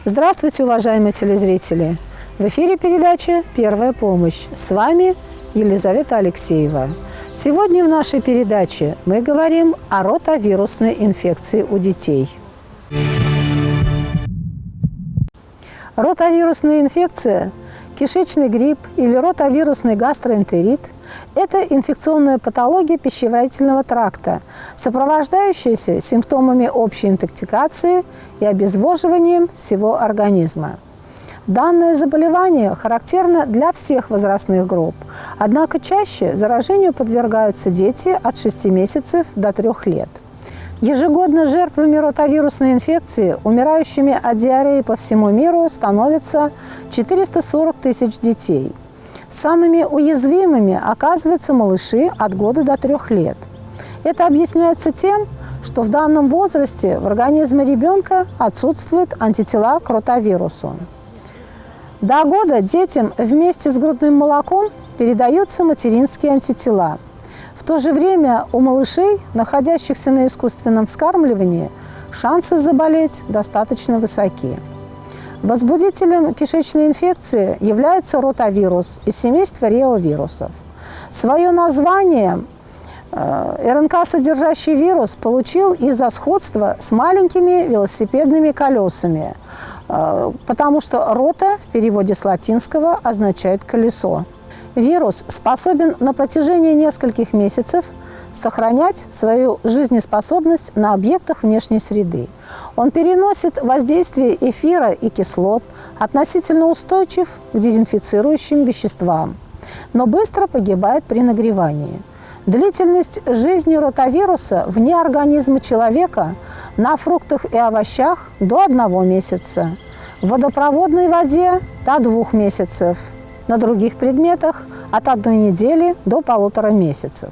Здравствуйте, уважаемые телезрители! В эфире передача «Первая помощь». С вами Елизавета Алексеева. Сегодня в нашей передаче мы говорим о ротавирусной инфекции у детей. Ротавирусная инфекция, кишечный грипп или ротавирусный гастроэнтерит – это инфекционная патология пищеварительного тракта, сопровождающаяся симптомами общей интоксикации и обезвоживанием всего организма. Данное заболевание характерно для всех возрастных групп, однако чаще заражению подвергаются дети от 6 месяцев до 3 лет. Ежегодно жертвами ротавирусной инфекции, умирающими от диареи по всему миру, становится 440 тысяч детей. Самыми уязвимыми оказываются малыши от года до 3 лет. Это объясняется тем, что в данном возрасте в организме ребенка отсутствуют антитела к ротавирусу. До года детям вместе с грудным молоком передаются материнские антитела. В то же время у малышей, находящихся на искусственном вскармливании, шансы заболеть достаточно высоки. Возбудителем кишечной инфекции является ротавирус из семейства реовирусов. Свое название РНК-содержащий вирус получил из-за сходства с маленькими велосипедными колесами, потому что рота в переводе с латинского означает «колесо». Вирус способен на протяжении нескольких месяцев сохранять свою жизнеспособность на объектах внешней среды. Он переносит воздействие эфира и кислот, относительно устойчив к дезинфицирующим веществам, но быстро погибает при нагревании. Длительность жизни ротавируса вне организма человека на фруктах и овощах до 1 месяца, в водопроводной воде до 2 месяцев, на других предметах от 1 недели до 1,5 месяцев.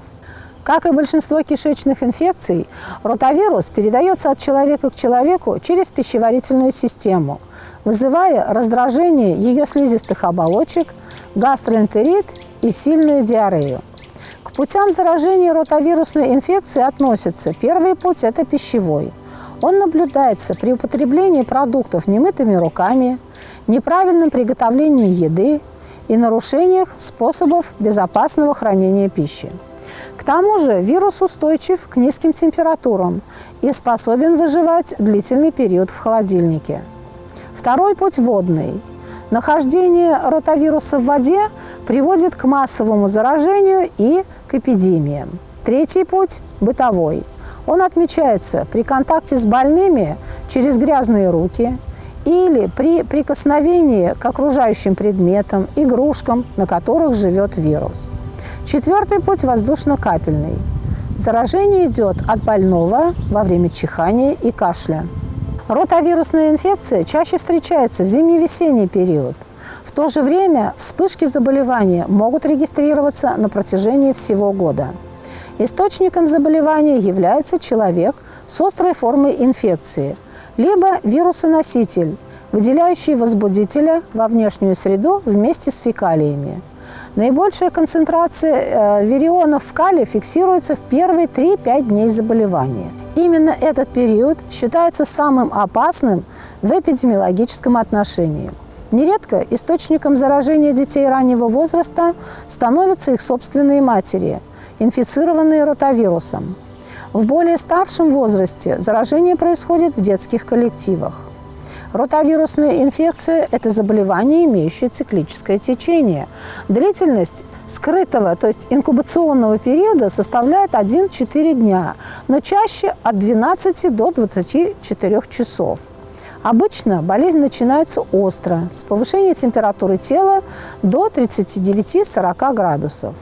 Как и большинство кишечных инфекций, ротавирус передается от человека к человеку через пищеварительную систему, вызывая раздражение ее слизистых оболочек, гастроэнтерит и сильную диарею. К путям заражения ротавирусной инфекции относятся: первый путь – это пищевой. Он наблюдается при употреблении продуктов немытыми руками, неправильном приготовлении еды и нарушениях способов безопасного хранения пищи. К тому же вирус устойчив к низким температурам и способен выживать длительный период в холодильнике. Второй путь – водный. Нахождение ротавируса в воде приводит к массовому заражению и к эпидемиям. Третий путь – бытовой. Он отмечается при контакте с больными через грязные руки или при прикосновении к окружающим предметам, игрушкам, на которых живет вирус. Четвертый путь – воздушно-капельный. Заражение идет от больного во время чихания и кашля. Ротавирусная инфекция чаще встречается в зимне-весенний период. В то же время вспышки заболевания могут регистрироваться на протяжении всего года. Источником заболевания является человек с острой формой инфекции, либо вирусоноситель, выделяющий возбудителя во внешнюю среду вместе с фекалиями. Наибольшая концентрация вирионов в кале фиксируется в первые 3-5 дней заболевания. Именно этот период считается самым опасным в эпидемиологическом отношении. Нередко источником заражения детей раннего возраста становятся их собственные матери, инфицированные ротавирусом. В более старшем возрасте заражение происходит в детских коллективах. Ротавирусная инфекция – это заболевание, имеющее циклическое течение. Длительность скрытого, то есть инкубационного периода составляет 1-4 дня, но чаще от 12 до 24 часов. Обычно болезнь начинается остро, с повышения температуры тела до 39-40 градусов.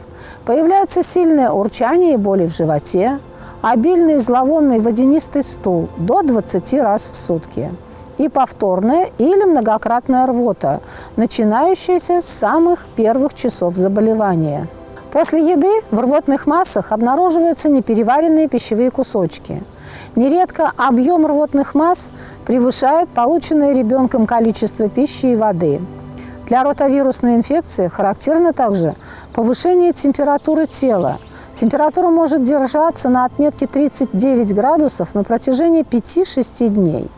Появляется сильное урчание и боли в животе, обильный зловонный водянистый стул до 20 раз в сутки и повторная или многократная рвота, начинающаяся с самых первых часов заболевания. После еды в рвотных массах обнаруживаются непереваренные пищевые кусочки. Нередко объем рвотных масс превышает полученное ребенком количество пищи и воды. Для ротавирусной инфекции характерно также повышение температуры тела. Температура может держаться на отметке 39 градусов на протяжении 5-6 дней.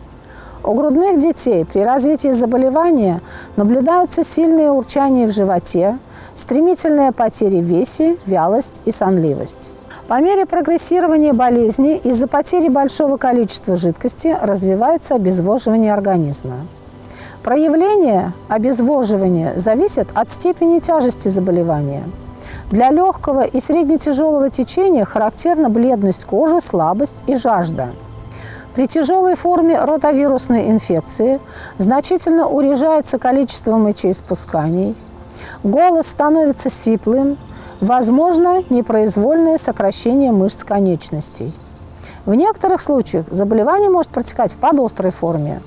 У грудных детей при развитии заболевания наблюдаются сильные урчания в животе, стремительная потеря в весе, вялость и сонливость. По мере прогрессирования болезни из-за потери большого количества жидкости развивается обезвоживание организма. Проявление обезвоживания зависит от степени тяжести заболевания. Для легкого и среднетяжелого течения характерна бледность кожи, слабость и жажда. При тяжелой форме ротавирусной инфекции значительно урежается количество мочеиспусканий, голос становится сиплым, возможно непроизвольное сокращение мышц конечностей. В некоторых случаях заболевание может протекать в подострой форме.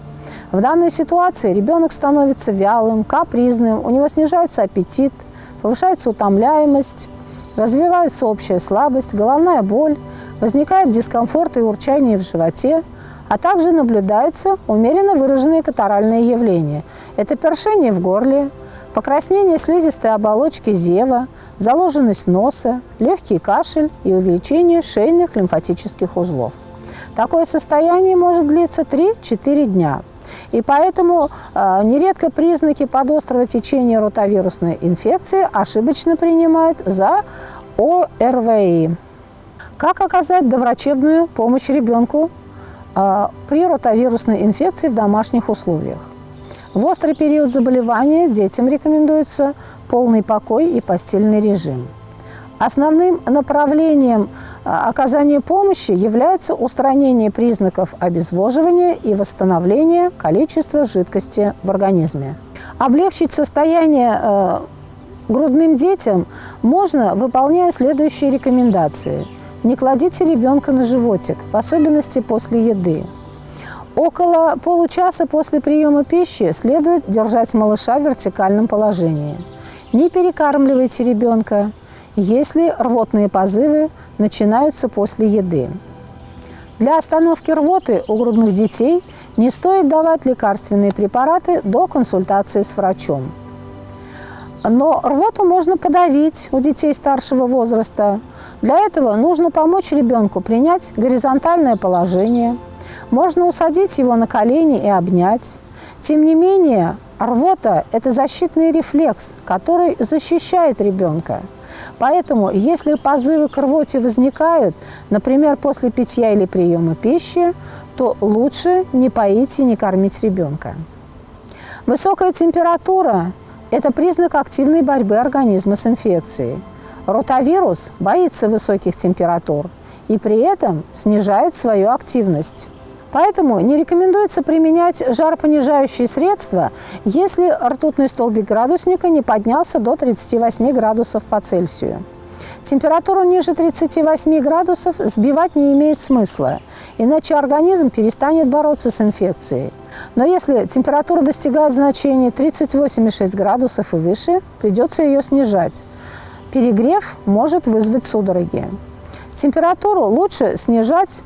В данной ситуации ребенок становится вялым, капризным, у него снижается аппетит, повышается утомляемость, развивается общая слабость, головная боль, возникает дискомфорт и урчание в животе, а также наблюдаются умеренно выраженные катаральные явления. Это першение в горле, покраснение слизистой оболочки зева, заложенность носа, легкий кашель и увеличение шейных лимфатических узлов. Такое состояние может длиться 3-4 дня. И поэтому нередко признаки подострого течения ротавирусной инфекции ошибочно принимают за ОРВИ. Как оказать доврачебную помощь ребенку при ротавирусной инфекции в домашних условиях? В острый период заболевания детям рекомендуется полный покой и постельный режим. Основным направлением оказания помощи является устранение признаков обезвоживания и восстановление количества жидкости в организме. Облегчить состояние грудным детям можно, выполняя следующие рекомендации. Не кладите ребенка на животик, в особенности после еды. Около получаса после приема пищи следует держать малыша в вертикальном положении. Не перекармливайте ребенка, если рвотные позывы начинаются после еды. Для остановки рвоты у грудных детей не стоит давать лекарственные препараты до консультации с врачом. Но рвоту можно подавить у детей старшего возраста. Для этого нужно помочь ребенку принять горизонтальное положение. Можно усадить его на колени и обнять. Тем не менее, рвота – это защитный рефлекс, который защищает ребенка. Поэтому, если позывы к рвоте возникают, например, после питья или приема пищи, то лучше не поить и не кормить ребенка. Высокая температура – это признак активной борьбы организма с инфекцией. Ротавирус боится высоких температур и при этом снижает свою активность. Поэтому не рекомендуется применять жаропонижающие средства, если ртутный столбик градусника не поднялся до 38 градусов по Цельсию. Температуру ниже 38 градусов сбивать не имеет смысла, иначе организм перестанет бороться с инфекцией. Но если температура достигает значения 38,6 градусов и выше, придется ее снижать. Перегрев может вызвать судороги. Температуру лучше снижать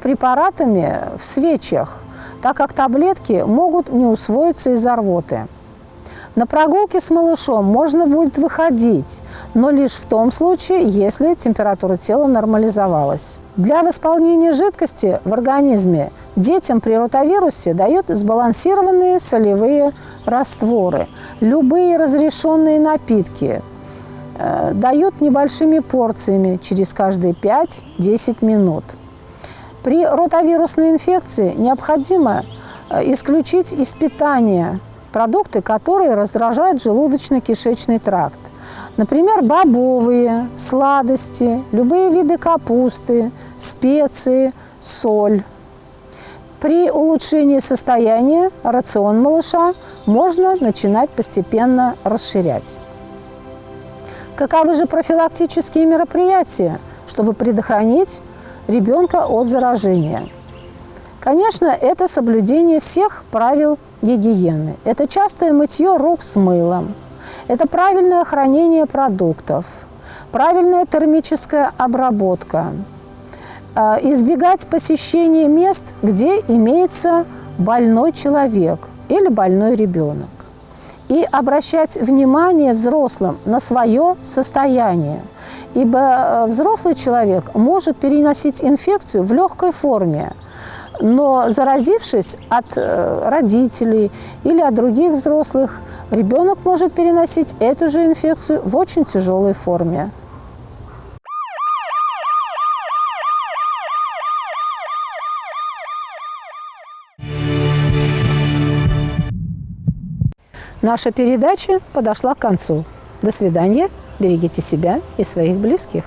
препаратами в свечах, так как таблетки могут не усвоиться из-за рвоты. На прогулке с малышом можно будет выходить, но лишь в том случае, если температура тела нормализовалась. Для восполнения жидкости в организме детям при ротавирусе дают сбалансированные солевые растворы, любые разрешенные напитки, дают небольшими порциями через каждые 5-10 минут. При ротавирусной инфекции необходимо исключить из питания продукты, которые раздражают желудочно-кишечный тракт. Например, бобовые, сладости, любые виды капусты, специи, соль. При улучшении состояния рацион малыша можно начинать постепенно расширять. Каковы же профилактические мероприятия, чтобы предохранить ребенка от заражения? Конечно, это соблюдение всех правил гигиены. Это частое мытье рук с мылом. Это правильное хранение продуктов, правильная термическая обработка. Избегать посещения мест, где имеется больной человек или больной ребенок. И обращать внимание взрослым на свое состояние, ибо взрослый человек может переносить инфекцию в легкой форме. Но заразившись от родителей или от других взрослых, ребенок может переносить эту же инфекцию в очень тяжелой форме. Наша передача подошла к концу. До свидания. Берегите себя и своих близких.